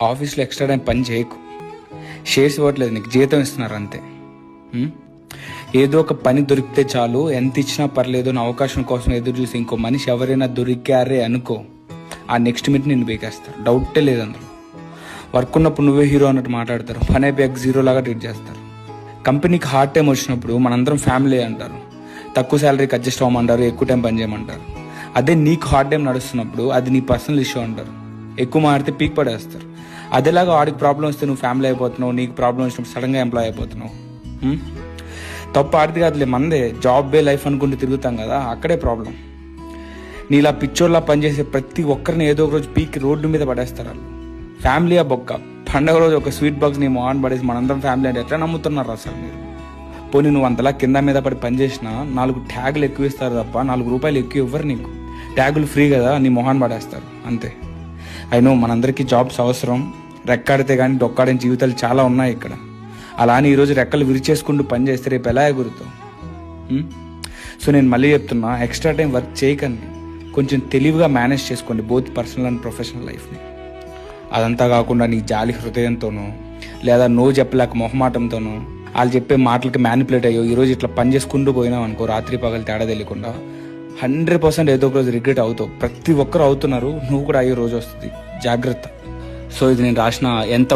ఆఫీస్లో extra time పని చేయకు. షేర్స్ ఇవ్వట్లేదు, నీకు జీతం ఇస్తున్నారు అంతే. ఏదో ఒక పని దొరికితే చాలు, ఎంత ఇచ్చినా పర్లేదు అని అవకాశం కోసం ఎదురు చూసి ఇంకో మనిషి ఎవరైనా దొరికారే అనుకో, ఆ నెక్స్ట్ మినిట్ నిన్ను బేకేస్తారు. డౌటే లేదు అందులో. వర్క్ ఉన్నప్పుడు నువ్వే హీరో అన్నట్టు మాట్లాడతారు, పని అయిపోయాక జీరో లాగా ట్రీట్ చేస్తారు. కంపెనీకి హార్డ్ టైం వచ్చినప్పుడు మనందరం ఫ్యామిలీ అంటారు, తక్కువ శాలరీకి అడ్జస్ట్ అవ్వమంటారు, ఎక్కువ టైం పని చేయమంటారు. అదే నీకు హార్డ్ టైం నడుస్తున్నప్పుడు అది నీ పర్సనల్ ఇష్యూ అంటారు, ఎక్కువ మాడితే పీక్ పడేస్తారు. అదేలాగా వాడికి ప్రాబ్లం వస్తే నువ్వు ఫ్యామిలీ అయిపోతున్నావు, నీకు ప్రాబ్లం వచ్చినప్పుడు సడన్గా ఎంప్లాయ్ అయిపోతున్నావు. తప్పు ఆడిది కాదులే, మందే. జాబ్ బే లైఫ్ అనుకుంటూ తిరుగుతాం కదా, అక్కడే ప్రాబ్లం. నీలా పిచ్చోళ్ళ పనిచేసే ప్రతి ఒక్కరిని ఏదో ఒక రోజు పీక్ రోడ్డు మీద పడేస్తారు వాళ్ళు. ఫ్యామిలీ ఆ బొక్క. పండగ రోజు ఒక స్వీట్ బాక్స్ నీ మొహాన్ పడేసి మనందరం ఫ్యామిలీ అంటే ఎట్లా నమ్ముతున్నారు అసలు మీరు? పోనీ నువ్వు అంతలా కింద మీద పడి పని చేసినా 4 ట్యాగులు ఎక్కువ ఇస్తారు తప్ప 4 రూపాయలు ఎక్కువ ఇవ్వరు నీకు. ట్యాగులు ఫ్రీ కదా, నీ మొహాన్ పడేస్తారు అంతే. అయినో మనందరికీ జాబ్స్ అవసరం, రెక్కాడితే కానీ డొక్కాడిన జీవితాలు చాలా ఉన్నాయి ఇక్కడ. అలా అని ఈరోజు రెక్కలు విరిచేసుకుంటూ పని చేస్తే రేపు ఎలా ఎగురుతావు? సో నేను మళ్ళీ చెప్తున్నా, ఎక్స్ట్రా టైం వర్క్ చేయకండి, కొంచెం తెలివిగా మేనేజ్ చేసుకోండి బోత్ పర్సనల్ అండ్ ప్రొఫెషనల్ లైఫ్ని. అదంతా కాకుండా నీ జాలి హృదయంతోనో లేదా నో చెప్పలేక మొహమాటంతోనో వాళ్ళు చెప్పే మాటలకి మ్యానిపులేట్ అయ్యో ఈరోజు ఇట్లా పని చేసుకుంటూ పోయినావు అనుకో, రాత్రి పగలు తేడా తెలియకుండా 100% ఏదో ఒక రోజు రిగ్రెట్ అవుతావు. ప్రతి ఒక్కరు అవుతున్నారు, నువ్వు కూడా అయ్యే రోజు వస్తుంది, జాగ్రత్త. సో ఇది నేను రాసిన ఎంత